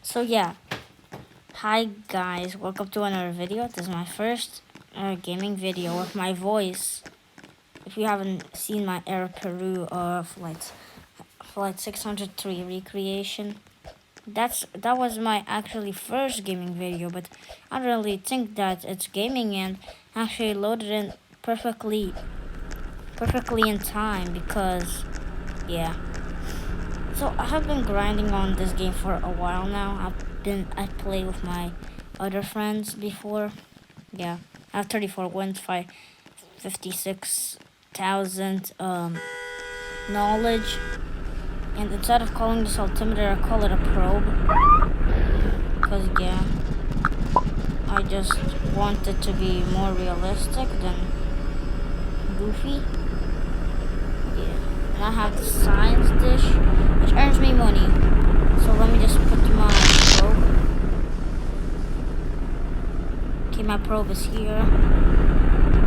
So yeah, hi guys, welcome to another video. This is my first gaming video with my voice. If you haven't seen my Air Peru Flight 603 recreation, that was my actually first gaming video, but I don't really think that it's gaming and actually loaded in perfectly in time because yeah. So I have been grinding on this game for a while now. I played with my other friends before. Yeah, I have 34 wins, 56,000 knowledge. And instead of calling this altimeter, I call it a probe. Cause yeah, I just want it to be more realistic than goofy. Yeah, and I have the science dish, which earns me money. So let me just put my probe. Okay, my probe is here.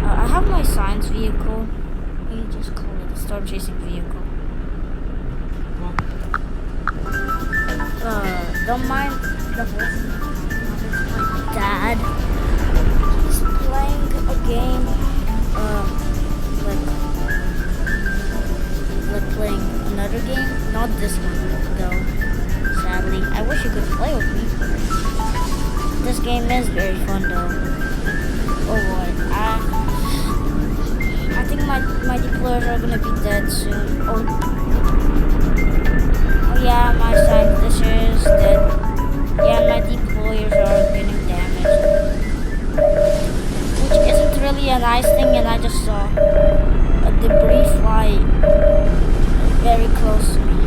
I have my science vehicle. Let me just call it a star chasing vehicle. Don't mind the voice. My dad. He's playing a game. Like playing another game. Not this one though. Sadly, I wish you could play with me. This game is very fun though. Oh boy, I think my deployers are gonna be dead soon. Oh yeah, my science dish is dead. Yeah, my deployers are getting damaged, which isn't really a nice thing. And I just saw a debris fly very close to me,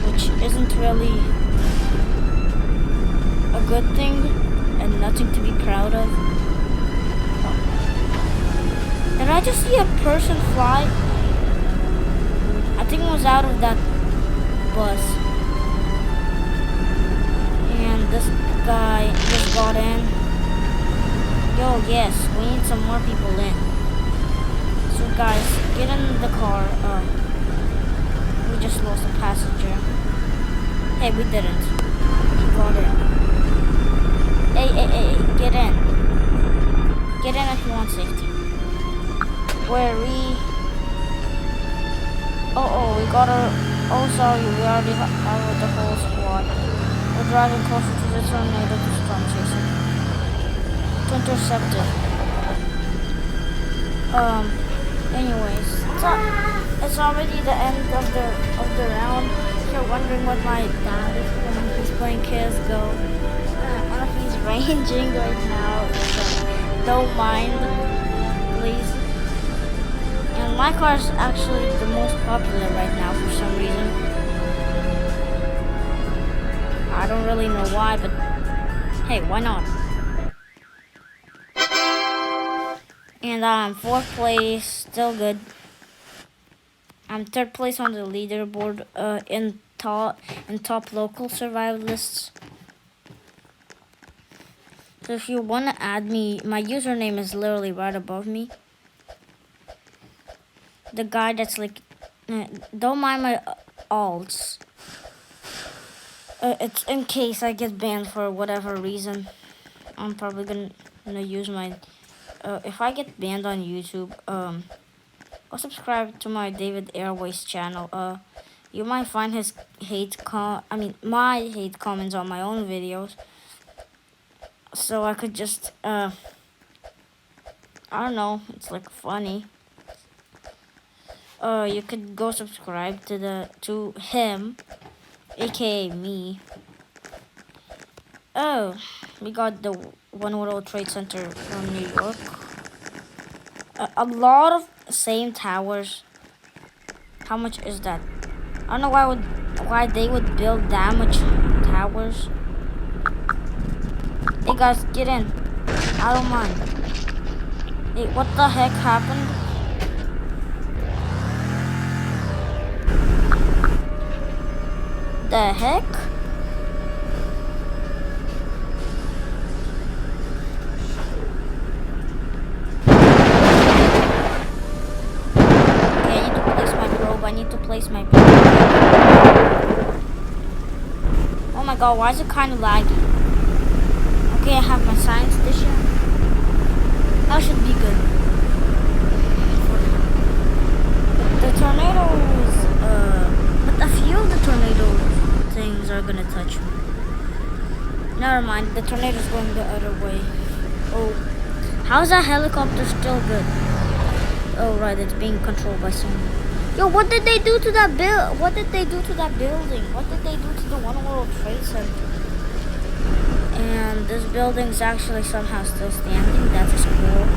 which isn't really a good thing and nothing to be proud of. Did I just see a person fly? I think it was out of that bus. And this guy just got in. Yo, yes, we need some more people in. So guys, get in the car. We just lost a passenger. Hey, we didn't. We got in. Hey, get in. Get in if you want safety. Where we... we got a... Oh, sorry, we already have the whole squad. We're driving closer to the tornado to storm chasing. To intercept it. Anyways, it's already the end of the round. If you're wondering what my dad is doing, he's playing CSGO. And he's ranging right now. So don't mind, please. And my car is actually the most popular right now for some reason. I don't really know why, but hey, why not? And I'm 4th place, still good. I'm 3rd place on the leaderboard in top local survivalists. So if you want to add me, my username is literally right above me. The guy that's like, don't mind my alts. It's in case I get banned for whatever reason. I'm probably gonna use my. If I get banned on YouTube, go subscribe to my David Airways channel. You might find his my hate comments on my own videos. So I could just, I don't know. It's like funny. You could go subscribe to him, aka me. Oh, we got the One World Trade Center from New York. A lot of same towers. How much is that? I don't know why they would build that much towers. Hey guys, get in. I don't mind. Hey, what the heck happened? The heck? Okay, I need to place my probe. Oh my god, why is it kind of laggy? Okay, I have my science edition. That should be good. The tornadoes, but a few of the tornado things are gonna touch me. Never mind, the tornado's going the other way. Oh, how's that helicopter still good? Oh right, it's being controlled by someone. Yo, what did they do to that What did they do to that building? What did they do to the One World Trade Center? And this building's actually somehow still standing. That's cool.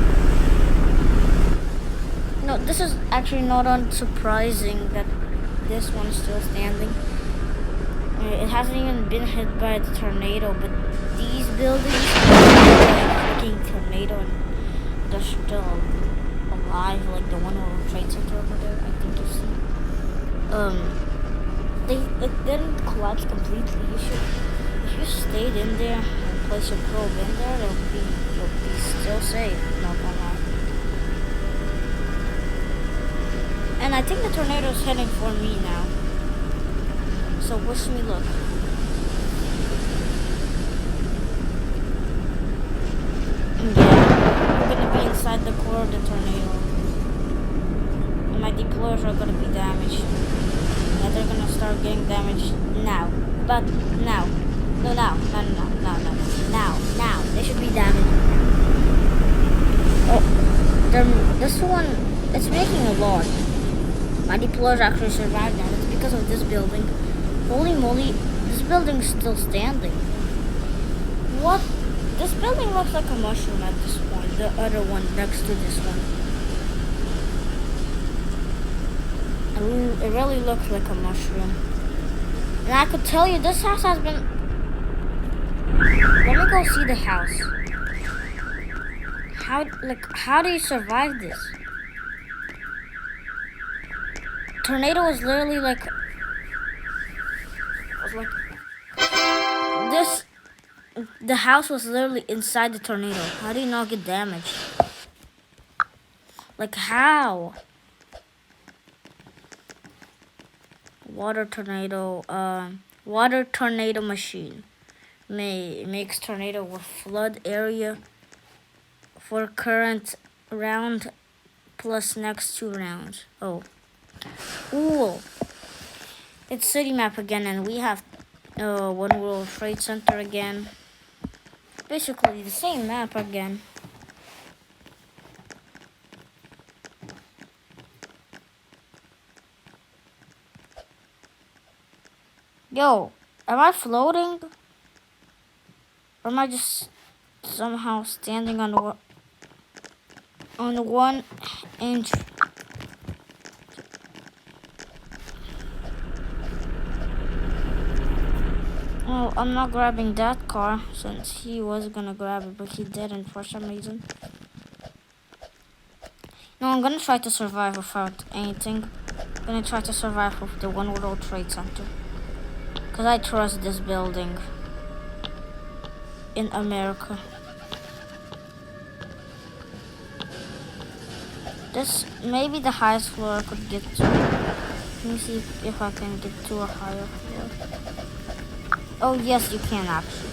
No, this is actually not unsurprising that this one's still standing. It hasn't even been hit by the tornado, but these buildings are a freaking tornado and they're still alive, like the One World Trade Center over there. I think you see. It didn't collapse completely. If you stayed in there and place your probe in there, you'll be still safe. Not gonna lie. And I think the tornado's heading for me now. So wish me luck. Yeah, we're gonna be inside the core of the tornado. And my deployers are gonna be damaged. Yeah, they're gonna start getting damaged now. But now. No, now. Now. They should be damaged. Oh, this one, it's making a lot. My deployers actually survived that. It's because of this building. Holy moly, this building's still standing. What? This building looks like a mushroom at this point. The other one next to this one. It really looks like a mushroom. And I could tell you, this house has been... Let me go see the house. How do you survive this? Tornado was literally like... The house was literally inside the tornado. How do you not get damaged? Like how? Water tornado machine makes tornado with flood area for current round plus next 2 rounds. Oh, cool. It's city map again, and we have One World Trade Center again. Basically the same map again. Yo, am I floating? Or am I just somehow standing on the 1 inch? Oh, I'm not grabbing that car since he was gonna grab it, but he didn't for some reason. No, I'm gonna try to survive without anything. I'm gonna try to survive with the One World Trade Center. Because I trust this building in America. This maybe the highest floor I could get to. Let me see if I can get to a higher floor. Oh yes, you can actually.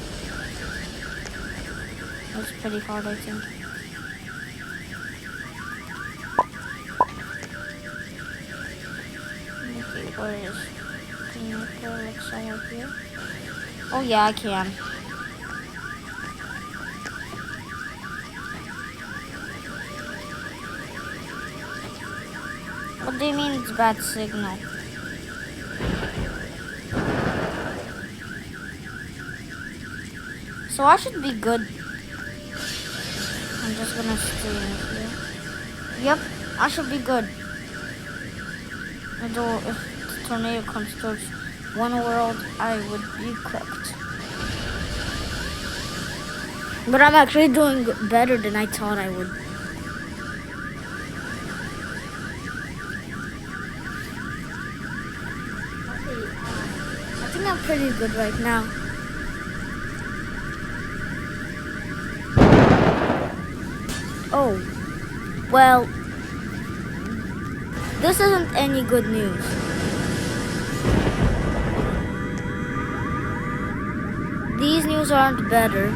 That's pretty hard, I think. Okay, where is? Can you go like somewhere here? Oh yeah, I can. What do you mean it's bad signal? So I should be good. I'm just gonna stay in here. Yep, I should be good. Although if the tornado comes towards One World, I would be cooked. But I'm actually doing better than I thought I would. I think I'm pretty good right now. Oh, well, this isn't any good news. these news aren't better.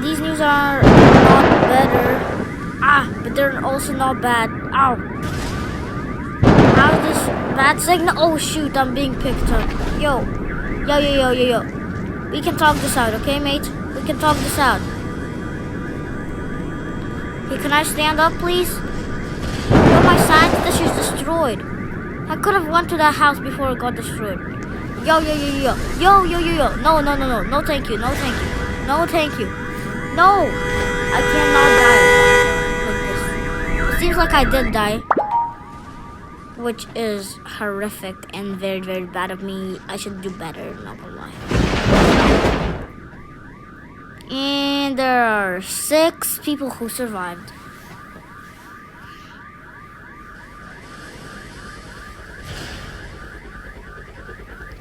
These news are not better. But they're also not bad. Ow. How's this bad signal? Oh shoot, I'm being picked up. Yo. We can talk this out, okay, mate? We can talk this out. Hey, can I stand up, please? Yo, my science dish is destroyed. I could have went to that house before it got destroyed. Yo. No, thank you. No, thank you. No, I cannot die like this. It seems like I did die, which is horrific and very, very bad of me. I should do better, not gonna lie. And there are 6 people who survived.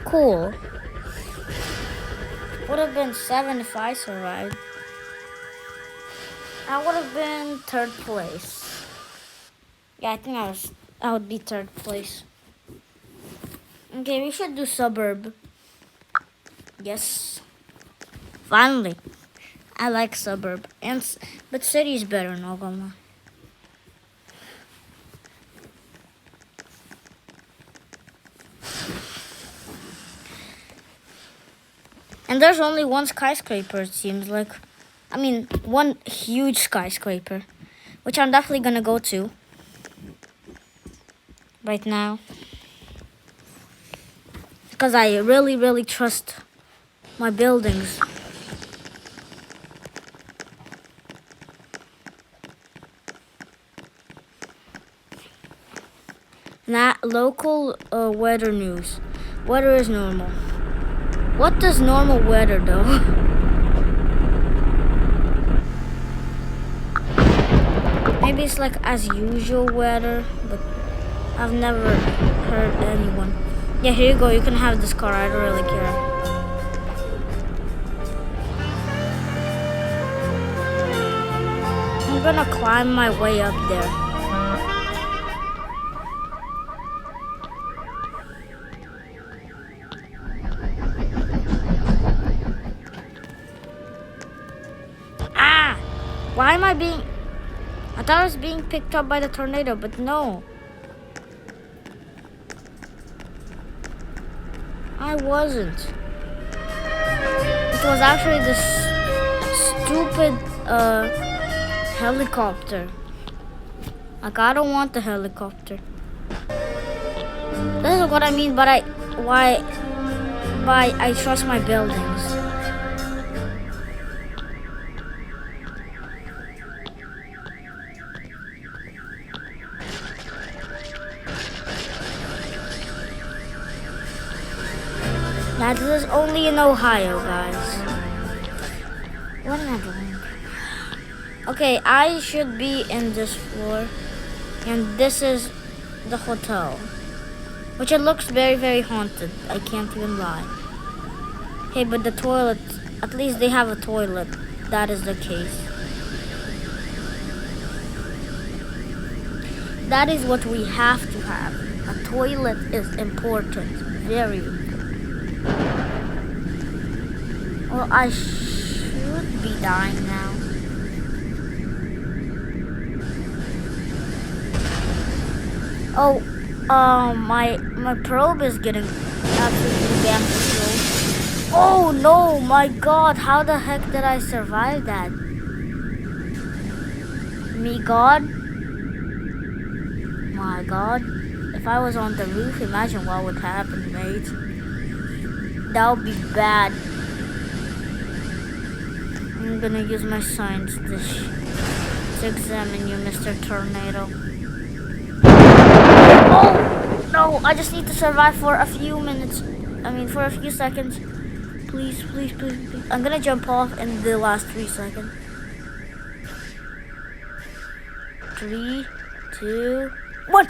Cool. Would have been 7 if I survived. I would have been 3rd place. Yeah, I think I would be 3rd place. Okay, we should do suburb. Yes. Finally. I like suburb. But city is better, not gonna lie. And there's only one skyscraper, it seems like. I mean, one huge skyscraper, which I'm definitely gonna go to right now. Because I really, really trust my buildings. Local weather news. Weather is normal. What does normal weather do? Maybe it's like as usual weather, but I've never heard anyone. Yeah, here you go. You can have this car. I don't really care. I'm gonna climb my way up there. Why am I being... I thought I was being picked up by the tornado, but no. I wasn't. It was actually this stupid helicopter. Like, I don't want the helicopter. This is what I mean by I trust my buildings. That is only in Ohio, guys. What am I doing? Okay, I should be in this floor. And this is the hotel. Which it looks very, very haunted. I can't even lie. Hey, but the toilet, at least they have a toilet. That is the case. That is what we have to have. A toilet is important. Very important. Well, I should be dying now. Oh, my probe is getting absolutely damaged. Oh no, my god, how the heck did I survive that? Me god? My god. If I was on the roof, imagine what would happen, mate. That would be bad. I'm gonna use my science dish to examine you, Mr. Tornado. Oh! No, I just need to survive for a few minutes. For a few seconds. Please, please, please, please. I'm gonna jump off in the last 3 seconds. 3, 2, 1.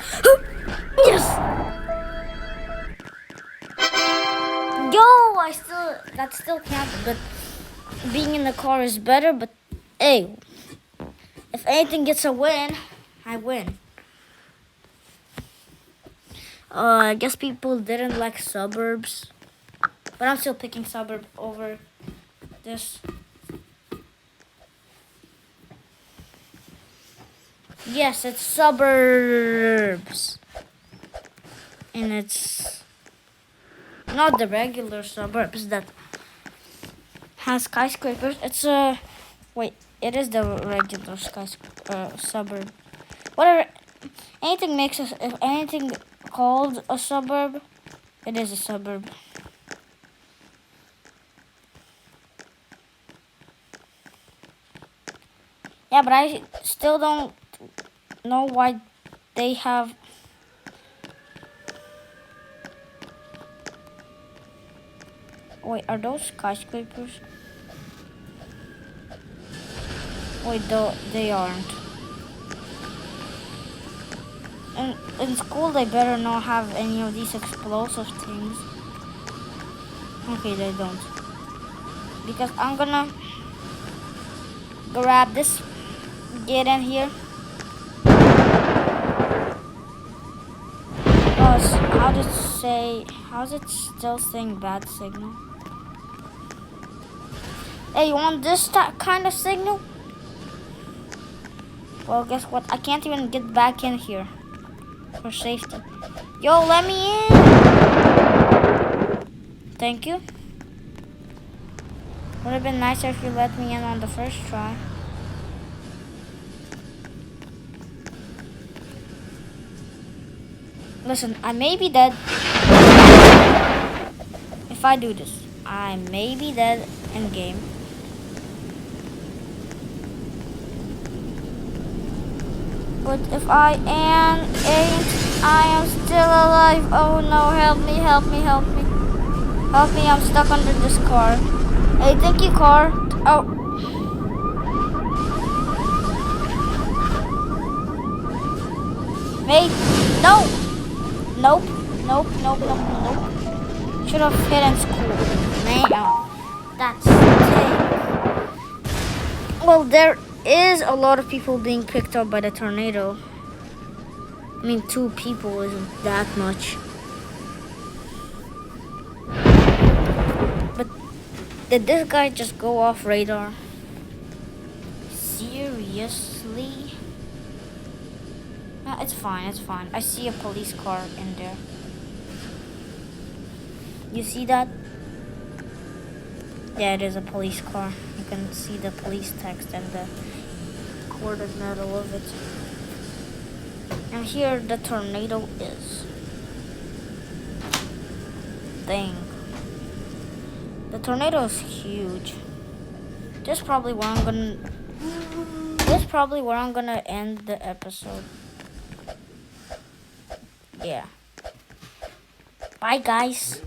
Yes! Yo, that still counted, but being in the car is better, but hey, if anything gets a win, I win. I guess people didn't like suburbs. But I'm still picking suburb over this. Yes, it's suburbs. And it's not the regular suburbs that has skyscrapers. It's a wait. It is the regular suburb. Whatever. Anything makes us. If anything called a suburb, it is a suburb. Yeah, but I still don't know why they have. Wait, are those skyscrapers? Wait, they aren't. In school, they better not have any of these explosive things. Okay, they don't. Because I'm gonna grab this. Get in here. How's it still saying bad signal? Hey, you want this kind of signal? Well, guess what? I can't even get back in here for safety. Yo, let me in. Thank you. Would have been nicer if you let me in on the first try. Listen, I may be dead. If I do this, I may be dead in game. But if I ain't, I am still alive. Oh no, help me, help me, help me. Help me, I'm stuck under this car. Hey, thank you, car. Oh. Wait, no. Nope, nope, nope, nope, nope. Should have hit in school. Man, that's sick. Well, there is a lot of people being picked up by the tornado. I mean, 2 people isn't that much. But did this guy just go off radar? Seriously? No, it's fine, it's fine. I see a police car in there. You see that? Yeah, it is a police car. You can see the police text and the coordinate of it. And here the tornado is. Dang. The tornado is huge. This is probably where I'm gonna end the episode. Yeah. Bye, guys.